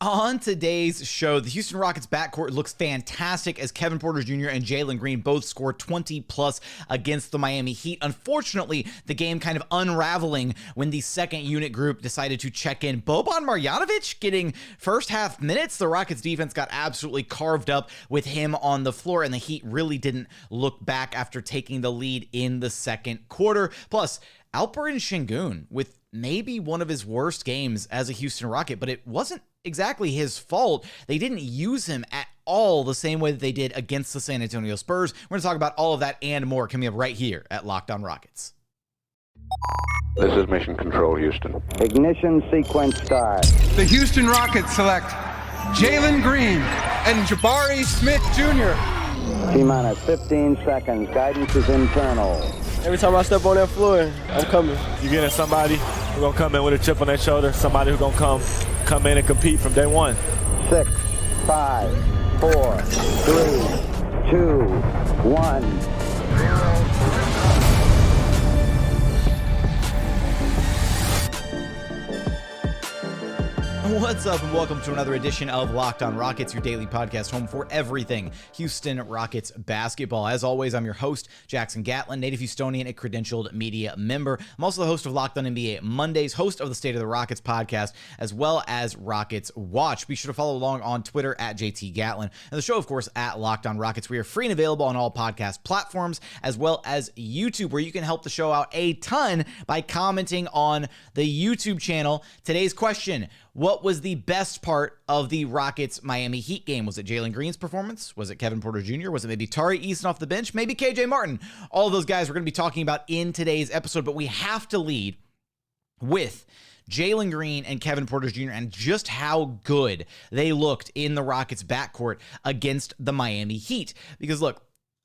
On today's show, the Houston Rockets backcourt looks fantastic as Kevin Porter Jr. and Jalen Green both scored 20-plus against the Miami Heat. Unfortunately, the game kind of unraveling when the second unit group decided to check in. Boban Marjanovic getting first half minutes. The Rockets defense got absolutely carved up with him on the floor, and the Heat really didn't look back after taking the lead in the second quarter. Plus, Alperen Sengun with maybe one of his worst games as a Houston Rocket, but it wasn't exactly his fault. They didn't use him at all the same way that they did against the San Antonio Spurs. We're going to talk about all of that and more coming up right here at Locked On Rockets. This is Mission Control, Houston. Ignition sequence start. The Houston Rockets select Jalen Green and Jabari Smith Jr. T-minus 15 seconds. Guidance is internal. Every time I step on that floor, I'm coming. You're getting somebody who's going to come in with a chip on their shoulder, somebody who's going to come in and compete from day one. 6, 5, 4, 3, 2, 1. What's up, and welcome to another edition of Locked On Rockets, your daily podcast home for everything Houston Rockets basketball. As always, I'm your host, Jackson Gatlin, native Houstonian, a credentialed media member. I'm also the host of Locked On NBA Mondays, host of the State of the Rockets podcast, as well as Rockets Watch. Be sure to follow along on Twitter at JT Gatlin, and the show, of course, at Locked On Rockets. We are free and available on all podcast platforms, as well as YouTube, where you can help the show out a ton by commenting on the YouTube channel. Today's question: what was the best part of the Rockets Miami Heat game? Was it Jalen Green's performance? Was it Kevin Porter Jr.? Was it maybe Tari, Eason off the bench? Maybe KJ Martin? All of those guys we're going to be talking about in today's episode, but we have to lead with Jalen Green and Kevin Porter Jr. and just how good they looked in the Rockets backcourt against the Miami Heat. Because look,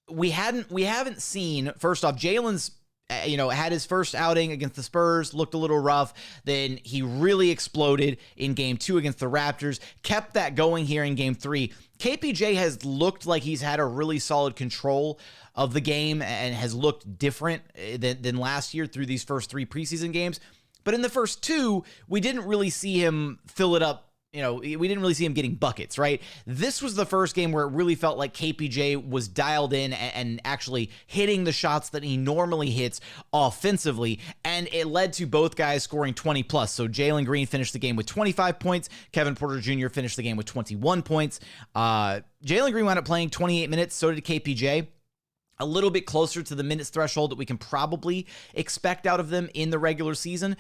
we haven't seen, first off, Jalen's had his first outing against the Spurs, looked a little rough. Then he really exploded in game 2 against the Raptors, kept that going here in game 3. KPJ has looked like he's had a really solid control of the game and has looked different than last year through these first 3 preseason games. But in the first 2, we didn't really see him fill it up. We didn't really see him getting buckets, right? This was the first game where it really felt like KPJ was dialed in and actually hitting the shots that he normally hits offensively, and it led to both guys scoring 20 plus. So Jalen Green finished the game with 25 points. Kevin Porter Jr. finished the game with 21 points. Jalen Green wound up playing 28 minutes. So did KPJ. A little bit closer to the minutes threshold that we can probably expect out of them in the regular season,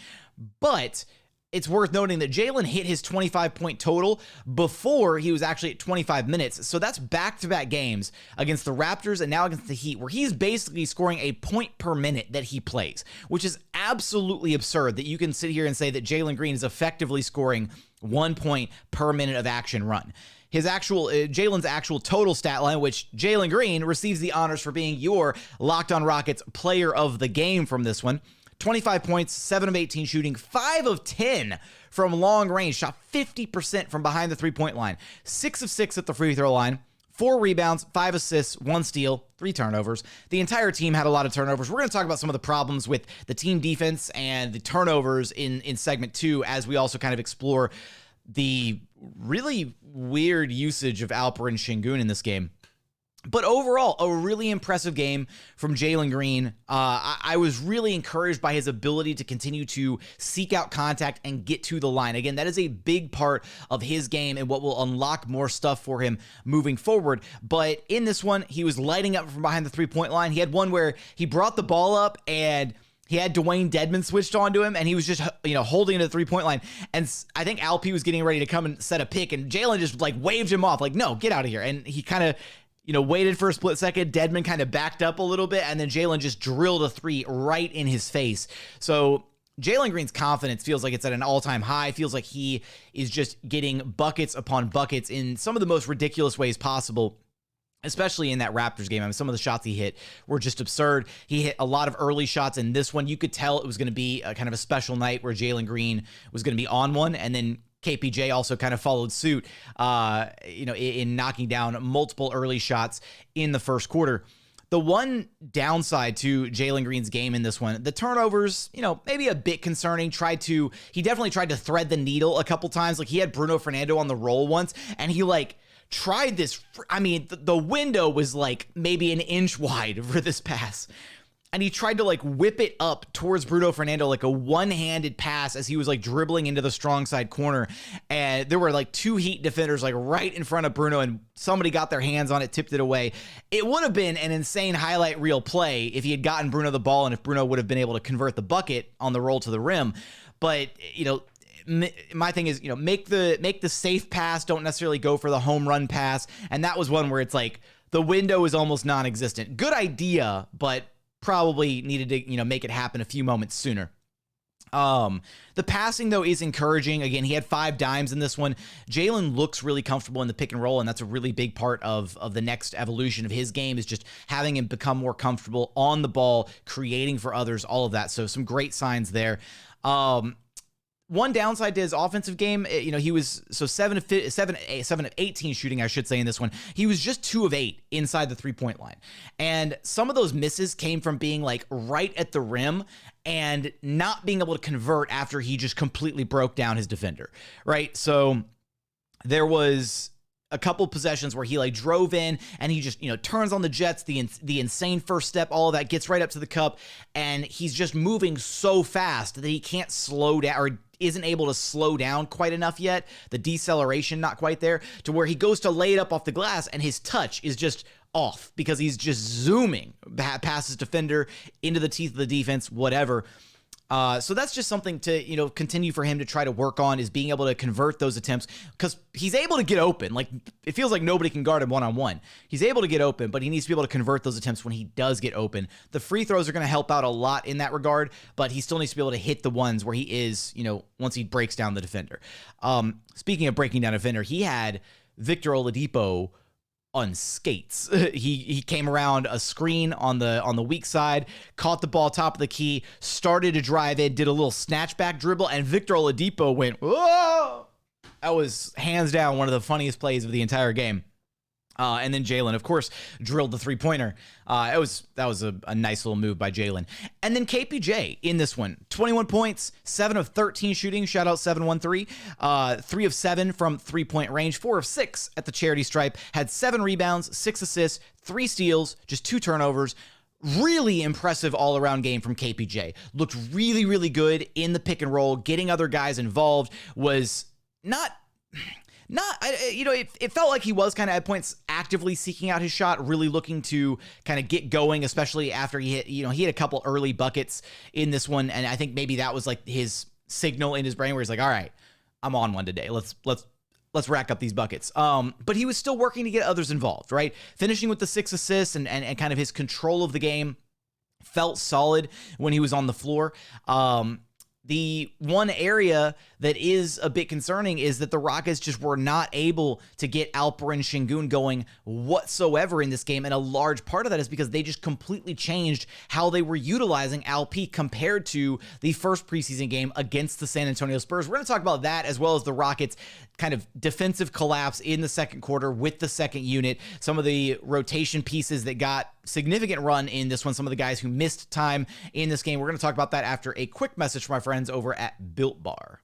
but it's worth noting that Jalen hit his 25-point total before he was actually at 25 minutes. So that's back-to-back games against the Raptors and now against the Heat, where he's basically scoring a point per minute that he plays, which is absolutely absurd that you can sit here and say that Jalen Green is effectively scoring 1 point per minute of action run. Jalen's actual total stat line, which Jalen Green receives the honors for being your Locked On Rockets player of the game from this one. 25 points, 7 of 18 shooting, 5 of 10 from long range, shot 50% from behind the three-point line, 6 of 6 at the free throw line, 4 rebounds, 5 assists, 1 steal, 3 turnovers. The entire team had a lot of turnovers. We're going to talk about some of the problems with the team defense and the turnovers in segment 2 as we also kind of explore the really weird usage of Alperen Sengun in this game. But overall, a really impressive game from Jalen Green. I was really encouraged by his ability to continue to seek out contact and get to the line. Again, that is a big part of his game and what will unlock more stuff for him moving forward. But in this one, he was lighting up from behind the three-point line. He had one where he brought the ball up and he had Dwayne Dedmon switched onto him, and he was just, holding into the three-point line. And I think Alp was getting ready to come and set a pick, and Jalen just, waved him off, no, get out of here. And he kind of, waited for a split second. Dedmon kind of backed up a little bit, and then Jalen just drilled a 3 right in his face. So Jalen Green's confidence feels like it's at an all-time high. Feels like he is just getting buckets upon buckets in some of the most ridiculous ways possible, especially in that Raptors game. I mean, some of the shots he hit were just absurd. He hit a lot of early shots in this one. You could tell it was going to be a kind of a special night where Jalen Green was going to be on one, and then KPJ also kind of followed suit, in knocking down multiple early shots in the first quarter. The one downside to Jalen Green's game in this one, the turnovers, maybe a bit concerning. He definitely tried to thread the needle a couple times. Like, he had Bruno Fernando on the roll once, and he tried this. I mean, the window was like maybe an inch wide for this pass. And he tried to whip it up towards Bruno Fernando, like a one-handed pass as he was dribbling into the strong side corner. And there were two Heat defenders right in front of Bruno, and somebody got their hands on it, tipped it away. It would have been an insane highlight reel play if he had gotten Bruno the ball and if Bruno would have been able to convert the bucket on the roll to the rim. But, my thing is, make the safe pass, don't necessarily go for the home run pass. And that was one where it's the window is almost non-existent. Good idea, but probably needed to, make it happen a few moments sooner. The passing, though, is encouraging. Again, he had 5 dimes in this one. Jalen looks really comfortable in the pick and roll, and that's a really big part of the next evolution of his game, is just having him become more comfortable on the ball, creating for others, all of that. So some great signs there. One downside to his offensive game, he was 7 of 18 shooting, I should say, in this one. He was just 2 of 8 inside the 3-point line. And some of those misses came from being right at the rim and not being able to convert after he just completely broke down his defender, right? So there was a couple possessions where he drove in and he just, turns on the jets, the insane first step, all of that, gets right up to the cup, and he's just moving so fast that he can't slow down, or isn't able to slow down quite enough yet. The deceleration not quite there, to where he goes to lay it up off the glass and his touch is just off because he's just zooming past his defender into the teeth of the defense, whatever. So that's just something to, continue for him to try to work on, is being able to convert those attempts, because he's able to get open. It feels like nobody can guard him one-on-one. He's able to get open, but he needs to be able to convert those attempts when he does get open. The free throws are going to help out a lot in that regard, but he still needs to be able to hit the ones where he is, once he breaks down the defender. Speaking of breaking down a defender, he had Victor Oladipo on skates. He came around a screen on the weak side, caught the ball top of the key, started to drive in, did a little snatchback dribble, and Victor Oladipo went, whoa! That was hands down one of the funniest plays of the entire game. And then Jalen, of course, drilled the 3-pointer. That was a nice little move by Jalen. And then KPJ in this one, 21 points, 7 of 13 shooting. Shout out 713. 3 of 7 from 3-point range, 4 of 6 at the charity stripe. Had 7 rebounds, 6 assists, 3 steals, just 2 turnovers. Really impressive all-around game from KPJ. Looked really, really good in the pick and roll. Getting other guys involved was it felt like he was kind of at points actively seeking out his shot, really looking to kind of get going, especially after he hit, he had a couple early buckets in this one. And I think maybe that was his signal in his brain where he's like, all right, I'm on one today. Let's rack up these buckets. But he was still working to get others involved, right? Finishing with the 6 assists and kind of his control of the game felt solid when he was on the floor. The one area that is a bit concerning is that the Rockets just were not able to get Alperen Sengun going whatsoever in this game, and a large part of that is because they just completely changed how they were utilizing Alp compared to the first preseason game against the San Antonio Spurs. We're going to talk about that, as well as the Rockets' kind of defensive collapse in the second quarter with the second unit, some of the rotation pieces that got significant run in this one, some of the guys who missed time in this game. We're going to talk about that after a quick message from my friends over at Built Bar.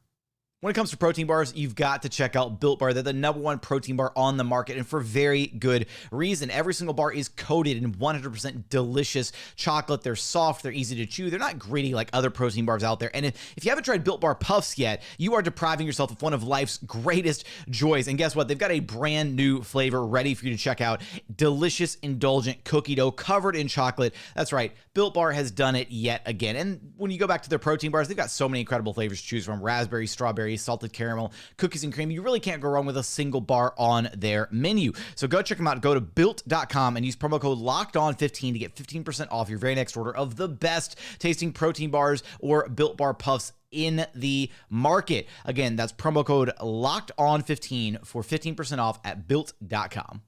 When it comes to protein bars, you've got to check out Built Bar. They're the #1 protein bar on the market, and for very good reason. Every single bar is coated in 100% delicious chocolate. They're soft, they're easy to chew, they're not gritty like other protein bars out there. And if you haven't tried Built Bar Puffs yet, you are depriving yourself of one of life's greatest joys. And guess what? They've got a brand new flavor ready for you to check out. Delicious, indulgent cookie dough covered in chocolate. That's right, Built Bar has done it yet again. And when you go back to their protein bars, they've got so many incredible flavors to choose from: raspberry, strawberry, salted caramel, cookies and cream. You really can't go wrong with a single bar on their menu. So go check them out. Go to built.com and use promo code LOCKEDON15 to get 15% off your very next order of the best tasting protein bars or Built Bar Puffs in the market. Again, that's promo code LOCKEDON15 for 15% off at built.com.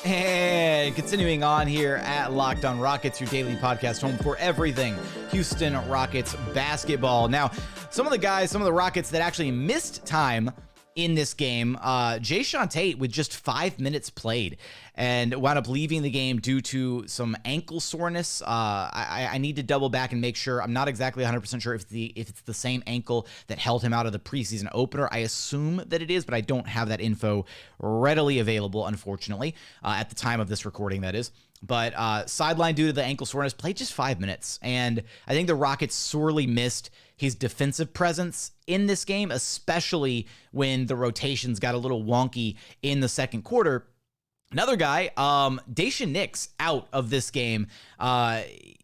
And continuing on here at Locked On Rockets, your daily podcast home for everything Houston Rockets basketball. Now, some of the Rockets that actually missed time in this game, Jae'Sean Tate with just 5 minutes played and wound up leaving the game due to some ankle soreness. I need to double back and make sure. I'm not exactly 100% sure if it's the same ankle that held him out of the preseason opener. I assume that it is, but I don't have that info readily available, unfortunately, at the time of this recording, that is. But sidelined due to the ankle soreness, played just 5 minutes. And I think the Rockets sorely missed his defensive presence in this game, especially when the rotations got a little wonky in the second quarter. Another guy, Daishen Nix, out of this game. He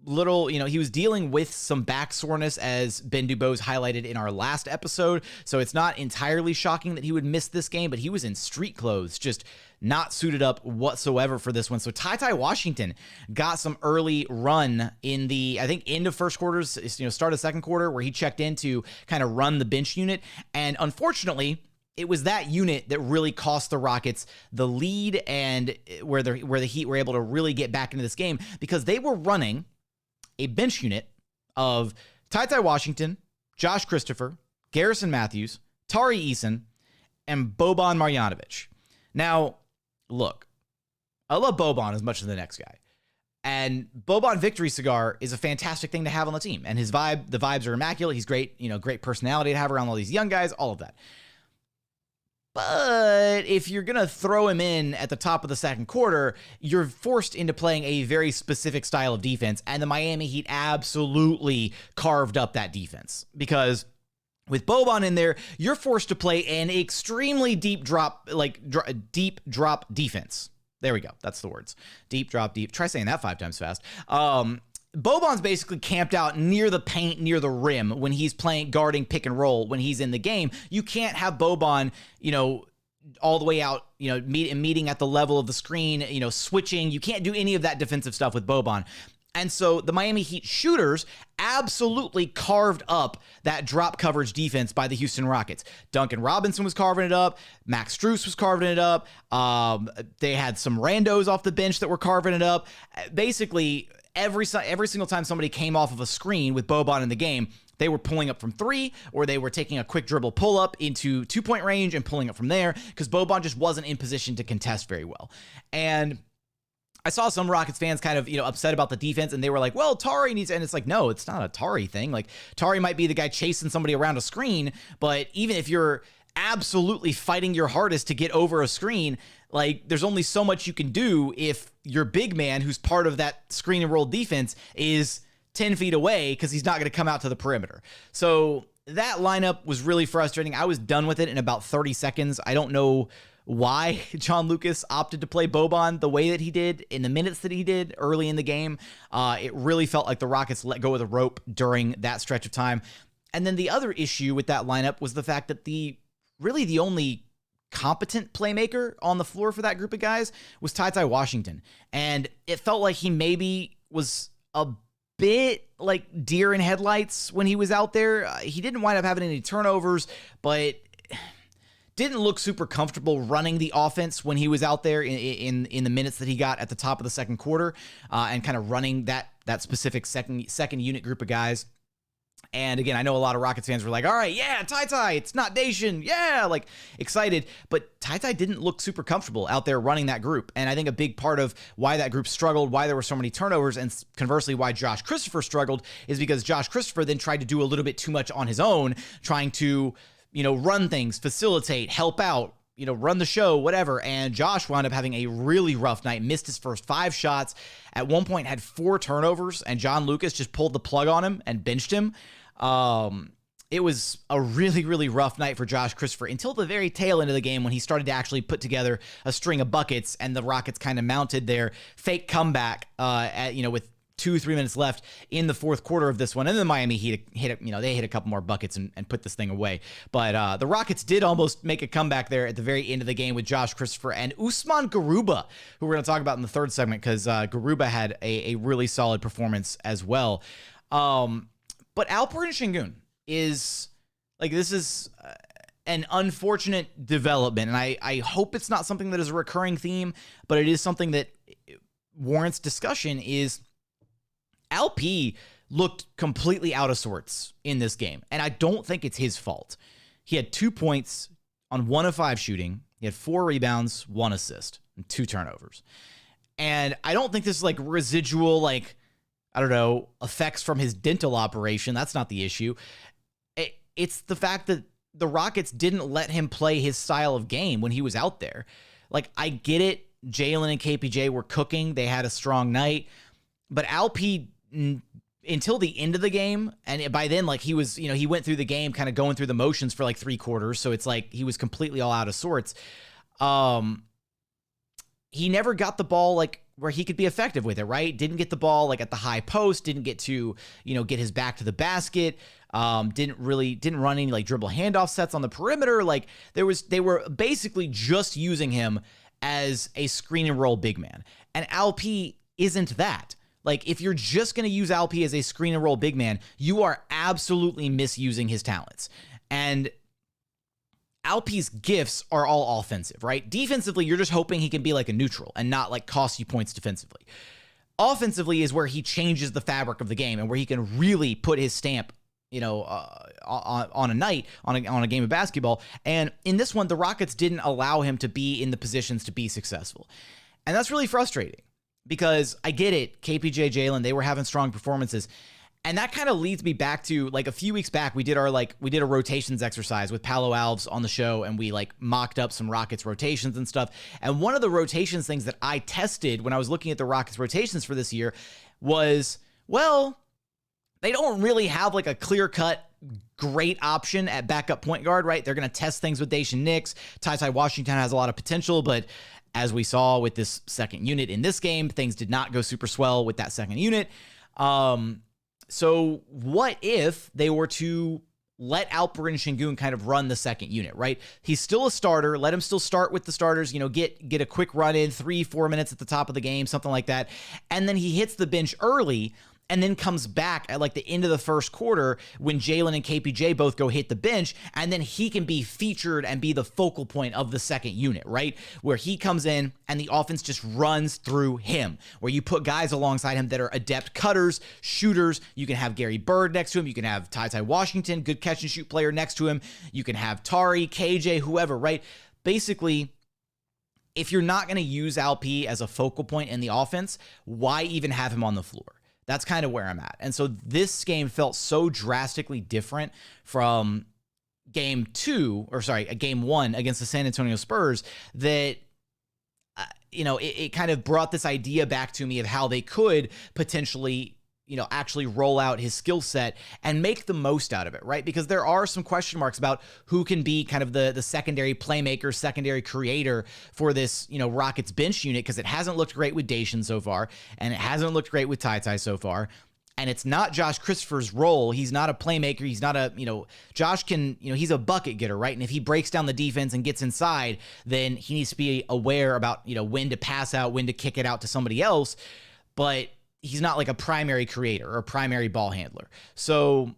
was dealing with some back soreness, as Ben Dubose highlighted in our last episode. So it's not entirely shocking that he would miss this game, but he was in street clothes, just not suited up whatsoever for this one. So Ty Washington got some early run in the, I think, end of first quarters, start of second quarter, where he checked in to kind of run the bench unit. And unfortunately, it was that unit that really cost the Rockets the lead, and where the Heat were able to really get back into this game, because they were running a bench unit of Ty Washington, Josh Christopher, Garrison Mathews, Tari Eason, and Boban Marjanovic. Now, look, I love Boban as much as the next guy. And Boban Victory Cigar is a fantastic thing to have on the team. And the vibes are immaculate. He's great, great personality to have around all these young guys, all of that. But if you're going to throw him in at the top of the second quarter, you're forced into playing a very specific style of defense. And the Miami Heat absolutely carved up that defense, because with Boban in there, you're forced to play an extremely deep drop defense. There we go. That's the words. Deep drop, deep. Try saying that 5 times fast. Boban's basically camped out near the paint, near the rim, when he's guarding pick and roll when he's in the game. You can't have Boban, all the way out, meeting at the level of the screen, switching. You can't do any of that defensive stuff with Boban. And so the Miami Heat shooters absolutely carved up that drop coverage defense by the Houston Rockets. Duncan Robinson was carving it up. Max Strus was carving it up. They had some randos off the bench that were carving it up. Basically, every single time somebody came off of a screen with Boban in the game, they were pulling up from 3, or they were taking a quick dribble pull up into 2-point range and pulling up from there, because Boban just wasn't in position to contest very well. And I saw some Rockets fans kind of, upset about the defense, and they were like, well, Tari needs, and it's like, no, it's not a Tari thing. Like, Tari might be the guy chasing somebody around a screen, but even if you're absolutely fighting your hardest to get over a screen, like, there's only so much you can do if your big man, who's part of that screen and roll defense, is 10 feet away, because he's not going to come out to the perimeter. So that lineup was really frustrating. I was done with it in about 30 seconds. I don't know why John Lucas opted to play Boban the way that he did in the minutes that he did early in the game. It really felt like the Rockets let go of the rope during that stretch of time. And then the other issue with that lineup was the fact that the only competent playmaker on the floor for that group of guys was Ty Washington. And it felt like he maybe was a bit like deer in headlights when he was out there. He didn't wind up having any turnovers, but didn't look super comfortable running the offense when he was out there in the minutes that he got at the top of the second quarter, and kind of running that specific second unit group of guys. And again, I know a lot of Rockets fans were like, all right, yeah, Ty, it's not Daishen, yeah, like excited. But Ty didn't look super comfortable out there running that group. And I think a big part of why that group struggled, why there were so many turnovers, and conversely why Josh Christopher struggled, is because Josh Christopher then tried to do a little bit too much on his own, trying to, run things, facilitate, help out, run the show, whatever. And Josh wound up having a really rough night, missed his first 5 shots. At one point had 4 turnovers, and John Lucas just pulled the plug on him and benched him. It was a really, really rough night for Josh Christopher until the very tail end of the game, when he started to actually put together a string of buckets, and the Rockets kind of mounted their fake comeback, with 2-3 minutes left in the fourth quarter of this one. And then Miami Heat hit a couple more buckets and put this thing away. But the Rockets did almost make a comeback there at the very end of the game with Josh Christopher and Usman Garuba, who we're going to talk about in the third segment, because Garuba had a really solid performance as well. But Alperen Sengun is, this is an unfortunate development, and I hope it's not something that is a recurring theme, but it is something that warrants discussion. Is LP looked completely out of sorts in this game, and I don't think it's his fault. He had 2 points, on 1 of 5 shooting. He had 4 rebounds, 1 assist, and 2 turnovers. And I don't think this is like residual, like, I don't know, effects from his dental operation. That's not the issue. It's the fact that the Rockets didn't let him play his style of game when he was out there. Like, I get it. Jalen and KPJ were cooking. They had a strong night. But Alp, until the end of the game, and by then, like, he was, he went through the game kind of going through the motions for like 3 quarters. So it's like he was completely all out of sorts. He never got the ball like where he could be effective with it, right? Didn't get the ball like at the high post, didn't get to, get his back to the basket. Didn't run any like dribble handoff sets on the perimeter. Like they were basically just using him as a screen and roll big man. And Alp isn't that. Like, if you're just going to use Alp as a screen and roll big man, you are absolutely misusing his talents. And Alp's gifts are all offensive, right? Defensively, you're just hoping he can be like a neutral and not like cost you points defensively. Offensively is where he changes the fabric of the game and where he can really put his stamp, on a night, on a game of basketball. And in this one, the Rockets didn't allow him to be in the positions to be successful. And that's really frustrating because I get it. KPJ, Jalen, they were having strong performances. And that kind of leads me back to like a few weeks back, we did a rotations exercise with Palo Alves on the show, and we like mocked up some Rockets rotations and stuff. And one of the rotations things that I tested when I was looking at the Rockets rotations for this year was, well, they don't really have like a clear-cut great option at backup point guard, right? They're going to test things with Daishen Nix. Ty Washington has a lot of potential, but as we saw with this second unit in this game, things did not go super swell with that second unit. So what if they were to let Alperen Sengun kind of run the second unit, right? He's still a starter. Let him still start with the starters, get a quick run in, 3-4 minutes at the top of the game, something like that. And then he hits the bench early and then comes back at like the end of the first quarter when Jalen and KPJ both go hit the bench, and then he can be featured and be the focal point of the second unit, right? Where he comes in and the offense just runs through him, where you put guys alongside him that are adept cutters, shooters. You can have Gary Bird next to him. You can have Ty Washington, good catch and shoot player next to him. You can have Tari, KJ, whoever, right? Basically, if you're not going to use Alp as a focal point in the offense, why even have him on the floor? That's kind of where I'm at. And so this game felt so drastically different from game 1 against the San Antonio Spurs that, it kind of brought this idea back to me of how they could potentially, actually roll out his skill set and make the most out of it, right? Because there are some question marks about who can be kind of the secondary playmaker, secondary creator for this, Rockets bench unit, because it hasn't looked great with Daishen so far, and it hasn't looked great with Ty so far. And it's not Josh Christopher's role. He's not a playmaker. He's not a, Josh can, he's a bucket getter, right? And if he breaks down the defense and gets inside, then he needs to be aware about, when to pass out, when to kick it out to somebody else. But he's not like a primary creator or a primary ball handler. So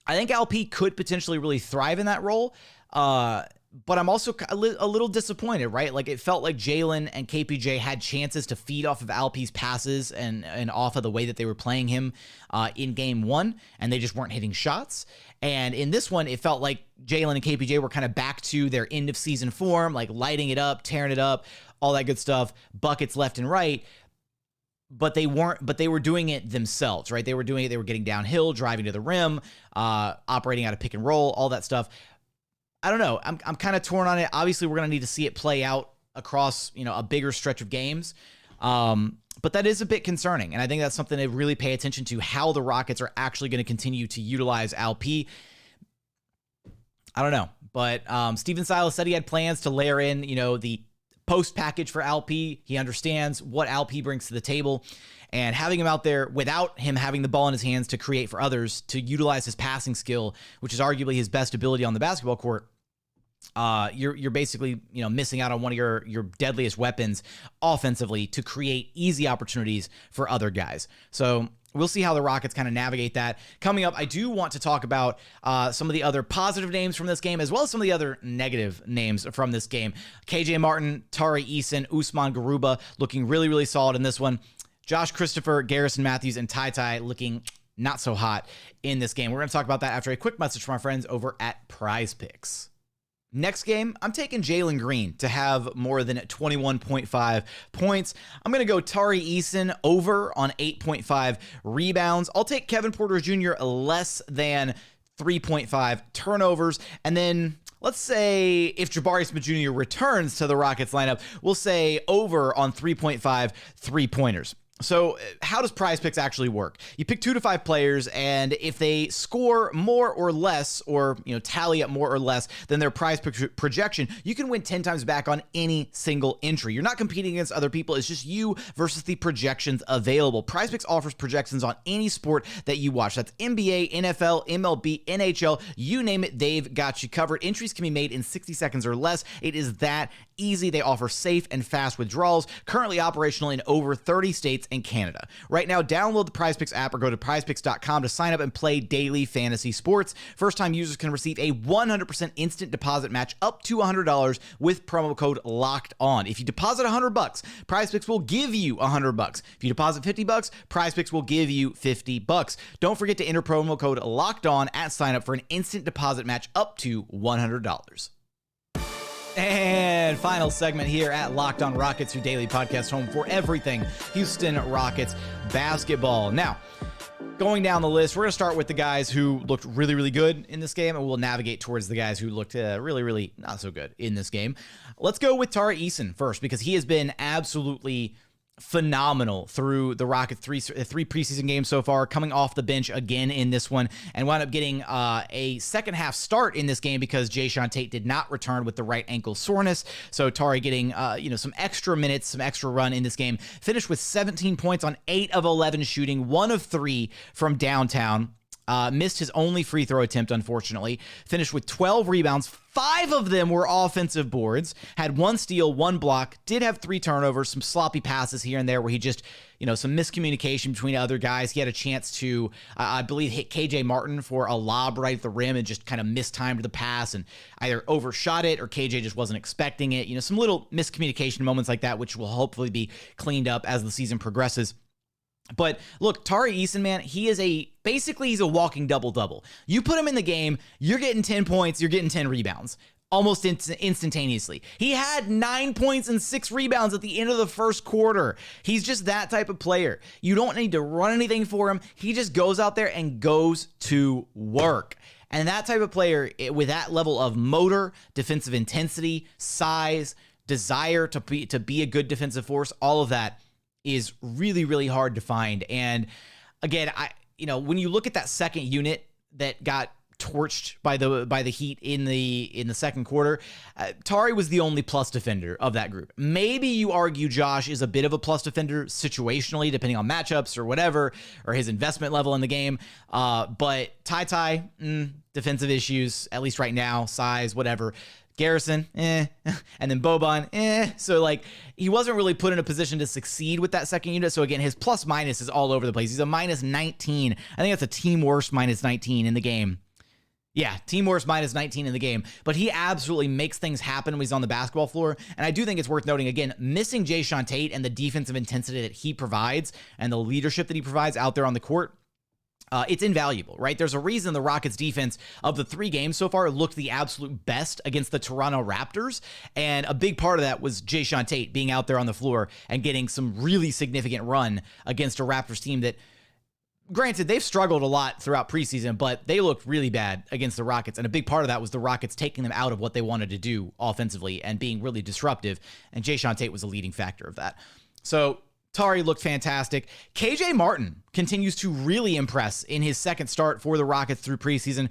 I think Alp could potentially really thrive in that role. But I'm also a little disappointed, right? Like, it felt like Jalen and KPJ had chances to feed off of Alp's passes and off of the way that they were playing him in game 1, and they just weren't hitting shots. And in this one, it felt like Jalen and KPJ were kind of back to their end of season form, like lighting it up, tearing it up, all that good stuff, buckets left and right. But they were doing it themselves, right? They were getting downhill, driving to the rim, operating out of pick and roll, all that stuff. I don't know. I'm kind of torn on it. Obviously, we're going to need to see it play out across, a bigger stretch of games. But that is a bit concerning. And I think that's something to really pay attention to, how the Rockets are actually going to continue to utilize Alp. I don't know. But Stephen Silas said he had plans to layer in, the post package for Alp. He understands what Alp brings to the table, and having him out there without him having the ball in his hands to create for others, to utilize his passing skill, which is arguably his best ability on the basketball court. You're basically, missing out on one of your deadliest weapons offensively to create easy opportunities for other guys. So we'll see how the Rockets kind of navigate that. Coming up, I do want to talk about some of the other positive names from this game, as well as some of the other negative names from this game. KJ Martin, Tari Eason, Usman Garuba looking really, really solid in this one. Josh Christopher, Garrison Mathews, and Ty looking not so hot in this game. We're going to talk about that after a quick message from our friends over at Prize Picks. Next game, I'm taking Jalen Green to have more than 21.5 points. I'm going to go Tari Eason over on 8.5 rebounds. I'll take Kevin Porter Jr. less than 3.5 turnovers. And then let's say if Jabari Smith Jr. returns to the Rockets lineup, we'll say over on 3.5 three-pointers. So how does Prize Picks actually work? You pick 2 to 5 players, and if they score more or less, or tally up more or less than their Prize Pick projection, you can win 10 times back on any single entry. You're not competing against other people. It's just you versus the projections available. Prize Picks offers projections on any sport that you watch. That's NBA, NFL, MLB, NHL, you name it, they've got you covered. Entries can be made in 60 seconds or less. It is that easy. They offer safe and fast withdrawals, currently operational in over 30 states and Canada. Right now, download the PrizePicks app or go to prizepicks.com to sign up and play daily fantasy sports. First-time users can receive a 100% instant deposit match up to $100 with promo code LOCKEDON. If you deposit $100, PrizePicks will give you $100. If you deposit $50, PrizePicks will give you $50. Don't forget to enter promo code LOCKEDON at sign up for an instant deposit match up to $100. And final segment here at Locked On Rockets, your daily podcast home for everything Houston Rockets basketball. Now, going down the list, we're going to start with the guys who looked really, really good in this game, and we'll navigate towards the guys who looked really, really not so good in this game. Let's go with Tari Eason first, because he has been absolutely phenomenal through the Rockets three preseason games so far, coming off the bench again in this one, and wound up getting a second half start in this game because Jae'Sean did not return with the right ankle soreness. So Tari getting some extra minutes, some extra run in this game. Finished with 17 points on 8 of 11 shooting, 1 of 3 from downtown. Missed his only free throw attempt, unfortunately. Finished with 12 rebounds. 5 of them were offensive boards. Had 1 steal, 1 block. Did have 3 turnovers, some sloppy passes here and there where he just, some miscommunication between other guys. He had a chance to, I believe, hit KJ Martin for a lob right at the rim and just kind of mistimed the pass and either overshot it or KJ just wasn't expecting it. Some little miscommunication moments like that, which will hopefully be cleaned up as the season progresses. But look, Tari Eason, man, he's a walking double-double. You put him in the game, you're getting 10 points, you're getting 10 rebounds. Almost instantaneously. He had 9 points and 6 rebounds at the end of the first quarter. He's just that type of player. You don't need to run anything for him. He just goes out there and goes to work. And that type of player, with that level of motor, defensive intensity, size, desire to be a good defensive force, all of that is really, really hard to find. And again, when you look at that second unit that got torched by the Heat in the second quarter, Tari was the only plus defender of that group. Maybe you argue Josh is a bit of a plus defender situationally, depending on matchups or whatever, or his investment level in the game. But Ty, defensive issues, at least right now, size, whatever. Garrison, and then Boban, So, he wasn't really put in a position to succeed with that second unit. So, again, his plus minus is all over the place. He's a minus 19. I think that's a team worst minus 19 in the game. Yeah, team worst minus 19 in the game. But he absolutely makes things happen when he's on the basketball floor. And I do think it's worth noting, again, missing Jae'Sean and the defensive intensity that he provides and the leadership that he provides out there on the court. It's invaluable, right? There's a reason the Rockets defense of the 3 games so far looked the absolute best against the Toronto Raptors. And a big part of that was Jae'Sean being out there on the floor and getting some really significant run against a Raptors team that, granted, they've struggled a lot throughout preseason, but they looked really bad against the Rockets. And a big part of that was the Rockets taking them out of what they wanted to do offensively and being really disruptive. And Jae'Sean was a leading factor of that. So Tari looked fantastic. KJ Martin continues to really impress in his second start for the Rockets through preseason.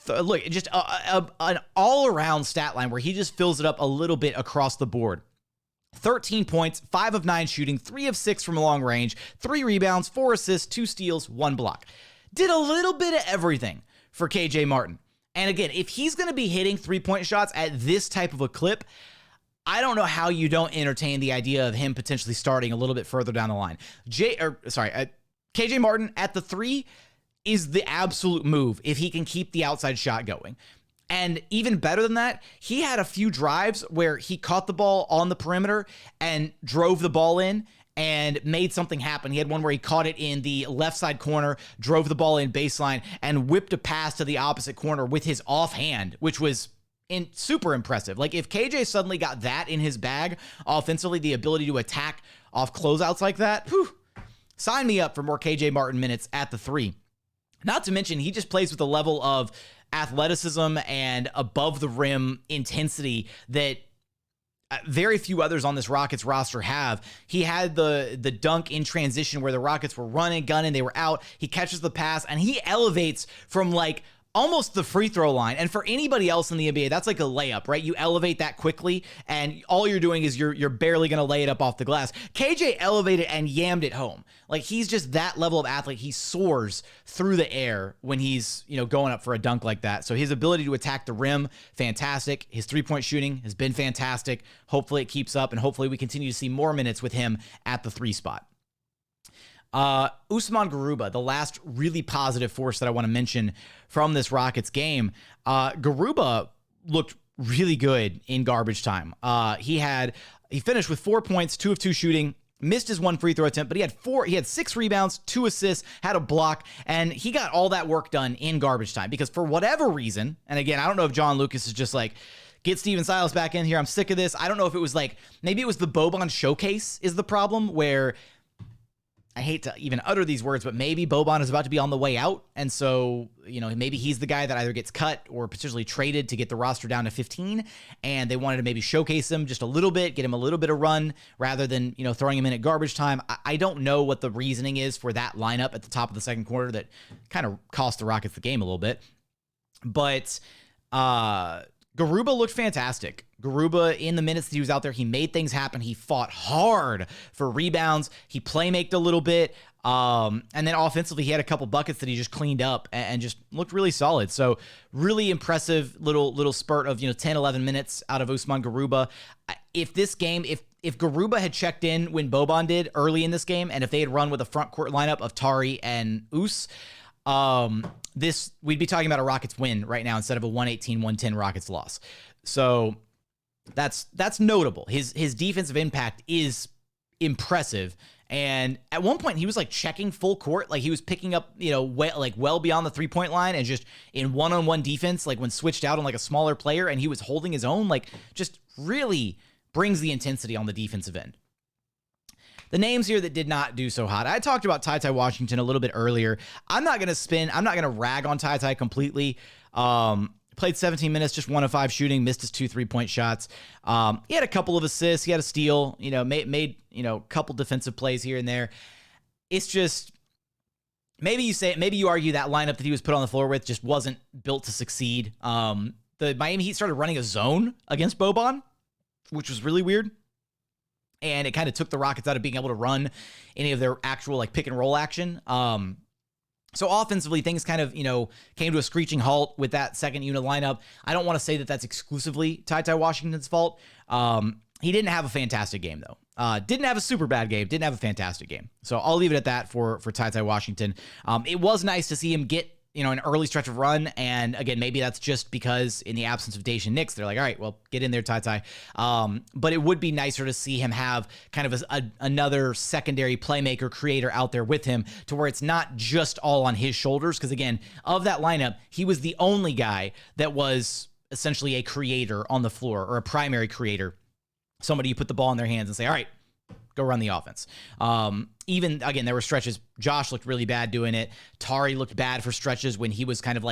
Look, just an all-around stat line where he just fills it up a little bit across the board. 13 points, 5 of 9 shooting, 3 of 6 from long range, 3 rebounds, 4 assists, 2 steals, 1 block. Did a little bit of everything for KJ Martin. And again, if he's going to be hitting 3-point shots at this type of a clip, I don't know how you don't entertain the idea of him potentially starting a little bit further down the line. KJ Martin at the 3 is the absolute move if he can keep the outside shot going. And even better than that, he had a few drives where he caught the ball on the perimeter and drove the ball in and made something happen. He had one where he caught it in the left side corner, drove the ball in baseline, and whipped a pass to the opposite corner with his offhand, which was super impressive. Like if KJ suddenly got that in his bag offensively, the ability to attack off closeouts like that, sign me up for more KJ Martin minutes at the 3. Not to mention, he just plays with a level of athleticism and above the rim intensity that very few others on this Rockets roster have. He had the dunk in transition where the Rockets were running, gunning, they were out. He catches the pass and he elevates from like almost the free throw line. And for anybody else in the NBA, that's like a layup, right? You elevate that quickly and all you're doing is you're barely going to lay it up off the glass. KJ elevated and yammed it home. Like he's just that level of athlete. He soars through the air when he's, going up for a dunk like that. So his ability to attack the rim, fantastic. His 3-point shooting has been fantastic. Hopefully it keeps up and hopefully we continue to see more minutes with him at the 3 spot. Usman Garuba, the last really positive force that I want to mention from this Rockets game. Garuba looked really good in garbage time. He finished with 4 points, 2 of 2 shooting, missed his 1 free throw attempt, but he had 6 rebounds, 2 assists, had a block, and he got all that work done in garbage time because for whatever reason, and again, I don't know if John Lucas is just like, get Steven Silas back in here, I'm sick of this. I don't know if it was like, maybe it was the Boban showcase is the problem where I hate to even utter these words, but maybe Boban is about to be on the way out. And so, maybe he's the guy that either gets cut or potentially traded to get the roster down to 15. And they wanted to maybe showcase him just a little bit, get him a little bit of run rather than, throwing him in at garbage time. I don't know what the reasoning is for that lineup at the top of the second quarter that kind of cost the Rockets the game a little bit. But Garuba looked fantastic. Garuba, in the minutes that he was out there, he made things happen. He fought hard for rebounds. He playmaked a little bit. And then offensively, he had a couple buckets that he just cleaned up and just looked really solid. So really impressive little spurt of 10, 11 minutes out of Usman Garuba. If this game, if Garuba had checked in when Boban did early in this game, and if they had run with a front court lineup of Tari and Us, we'd be talking about a Rockets win right now instead of a 118-110 Rockets loss. So that's notable. His defensive impact is impressive. And at one point he was like checking full court, like he was picking up, well beyond the 3-point line and just in one-on-one defense, like when switched out on like a smaller player and he was holding his own, like just really brings the intensity on the defensive end. The names here that did not do so hot. I talked about Ty Washington a little bit earlier. I'm not going to rag on Ty completely. Played 17 minutes, just 1 of 5 shooting, missed his 2 3-point shots. He had a couple of assists. He had a steal, made a couple defensive plays here and there. It's just, maybe you argue that lineup that he was put on the floor with just wasn't built to succeed. The Miami Heat started running a zone against Boban, which was really weird. And it kind of took the Rockets out of being able to run any of their actual pick and roll action. So offensively, things kind of, came to a screeching halt with that second unit lineup. I don't want to say that that's exclusively Ty Washington's fault. He didn't have a fantastic game, though. Didn't have a super bad game. Didn't have a fantastic game. So I'll leave it at that for Ty Washington. It was nice to see him get, an early stretch of run. And again, maybe that's just because in the absence of Daishen Nix, they're like, all right, well, get in there, Ty. But it would be nicer to see him have kind of another secondary playmaker creator out there with him to where it's not just all on his shoulders. Because again, of that lineup, he was the only guy that was essentially a creator on the floor or a primary creator. Somebody you put the ball in their hands and say, all right, go run the offense. Even, again, there were stretches. Josh looked really bad doing it. Tari looked bad for stretches when he was kind of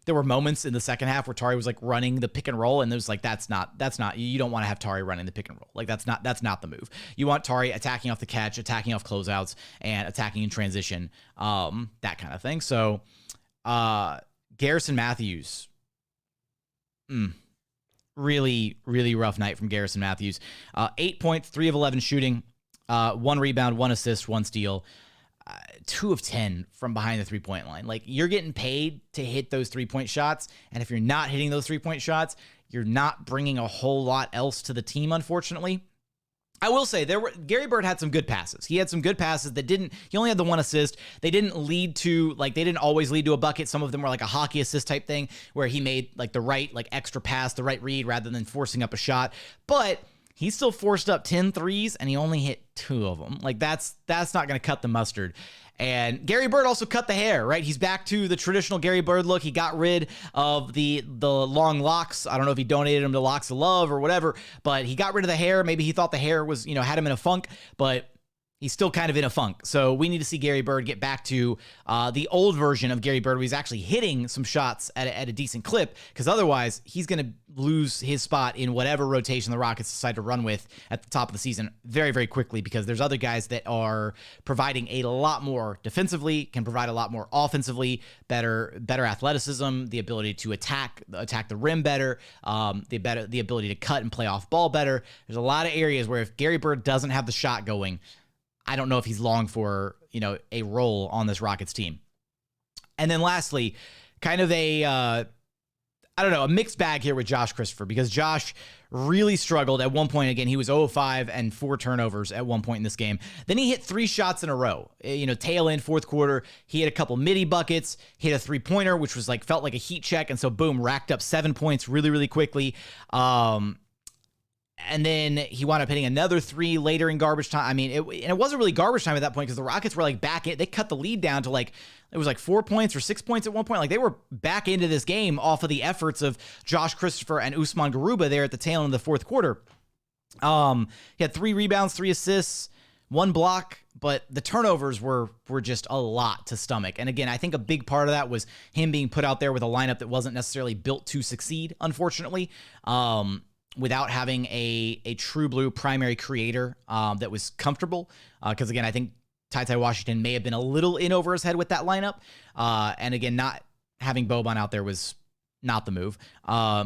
there were moments in the second half where Tari was running the pick and roll, and there's that's not, you don't want to have Tari running the pick and roll. That's not the move. You want Tari attacking off the catch, attacking off closeouts, and attacking in transition, that kind of thing. So, Garrison Mathews, really, really rough night from Garrison Mathews. 8 points, 3 of 11 shooting, 1 rebound, 1 assist, 1 steal, 2 of 10 from behind the 3-point line. You're getting paid to hit those 3-point shots, and if you're not hitting those 3-point shots, you're not bringing a whole lot else to the team, unfortunately. I will say Gary Bird had some good passes. He had some good passes that he only had the 1 assist. They didn't lead to, they didn't always lead to a bucket. Some of them were a hockey assist type thing where he made the right, extra pass, the right read rather than forcing up a shot. But he still forced up 10 threes and he only hit 2 of them. Like that's not going to cut the mustard. And Gary Bird also cut the hair, right? He's back to the traditional Gary Bird look. He got rid of the long locks. I don't know if he donated them to Locks of Love or whatever, but he got rid of the hair. Maybe he thought the hair was, had him in a funk, but he's still kind of in a funk. So we need to see Gary Bird get back to the old version of Gary Bird, where he's actually hitting some shots at a decent clip, because otherwise he's going to lose his spot in whatever rotation the Rockets decide to run with at the top of the season very, very quickly, because there's other guys that are providing a lot more defensively, can provide a lot more offensively, better athleticism, the ability to attack the rim better, the ability to cut and play off ball better. There's a lot of areas where if Gary Bird doesn't have the shot going, I don't know if he's long for, a role on this Rockets team. And then lastly, kind of a mixed bag here with Josh Christopher, because Josh really struggled at one point. Again, he was 0 of 5 and 4 turnovers at one point in this game. Then he hit 3 shots in a row. Tail end fourth quarter, he hit a couple midi buckets, hit a 3-pointer, which was felt like a heat check. And so boom, racked up 7 points really, really quickly. And then he wound up hitting another 3 later in garbage time. I mean, it wasn't really garbage time at that point, because the Rockets were back in. They cut the lead down to it was 4 points or 6 points at one point. They were back into this game off of the efforts of Josh Christopher and Usman Garuba there at the tail end of the fourth quarter. He had 3 rebounds, 3 assists, 1 block, but the turnovers were just a lot to stomach. And again, I think a big part of that was him being put out there with a lineup that wasn't necessarily built to succeed, unfortunately. Without having a true blue primary creator that was comfortable. Because again, I think Ty Washington may have been a little in over his head with that lineup. And again, not having Boban out there was not the move. I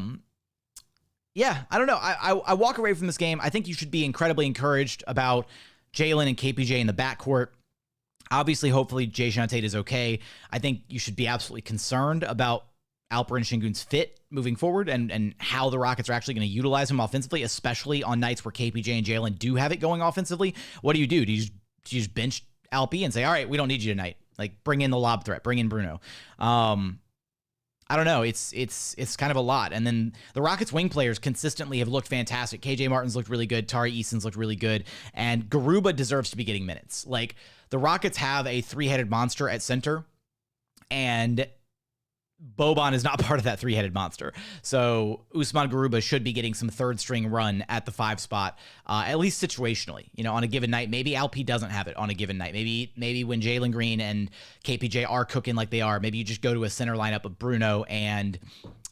don't know. I walk away from this game. I think you should be incredibly encouraged about Jalen and KPJ in the backcourt. Obviously, hopefully, Jae'Sean Tate is okay. I think you should be absolutely concerned about Alperen Sengun's fit moving forward and how the Rockets are actually going to utilize him offensively, especially on nights where KPJ and Jalen do have it going offensively. What do? Do you just bench Alp and say, all right, we don't need you tonight? Bring in the lob threat, bring in Bruno. I don't know. It's kind of a lot. And then the Rockets wing players consistently have looked fantastic. KJ Martin's looked really good. Tari Eason's looked really good. And Garuba deserves to be getting minutes. The Rockets have a 3-headed monster at center, and Boban is not part of that 3-headed monster. So Usman Garuba should be getting some third string run at the 5 spot, at least situationally, on a given night. Maybe Alp doesn't have it on a given night. Maybe when Jalen Green and KPJ are cooking like they are, maybe you just go to a center lineup of Bruno and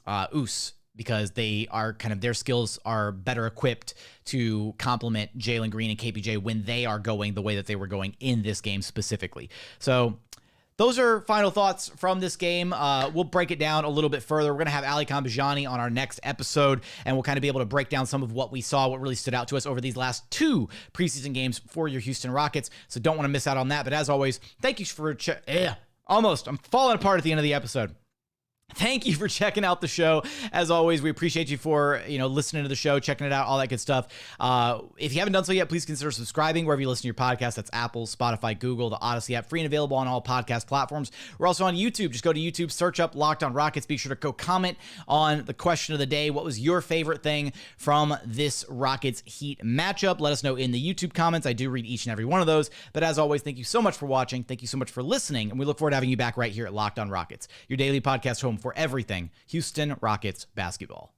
Us, because they are their skills are better equipped to complement Jalen Green and KPJ when they are going the way that they were going in this game specifically. So those are final thoughts from this game. We'll break it down a little bit further. We're going to have Ali Kambajani on our next episode, and we'll kind of be able to break down some of what we saw, what really stood out to us over these last 2 preseason games for your Houston Rockets. So don't want to miss out on that. But as always, thank you for I'm falling apart at the end of the episode. Thank you for checking out the show. As always, we appreciate you for, listening to the show, checking it out, all that good stuff. If you haven't done so yet, please consider subscribing wherever you listen to your podcast. That's Apple, Spotify, Google, the Odyssey app, free and available on all podcast platforms. We're also on YouTube. Just go to YouTube, search up Locked On Rockets. Be sure to go comment on the question of the day. What was your favorite thing from this Rockets Heat matchup? Let us know in the YouTube comments. I do read each and every one of those. But as always, thank you so much for watching. Thank you so much for listening. And we look forward to having you back right here at Locked On Rockets, your daily podcast home for everything Houston Rockets basketball.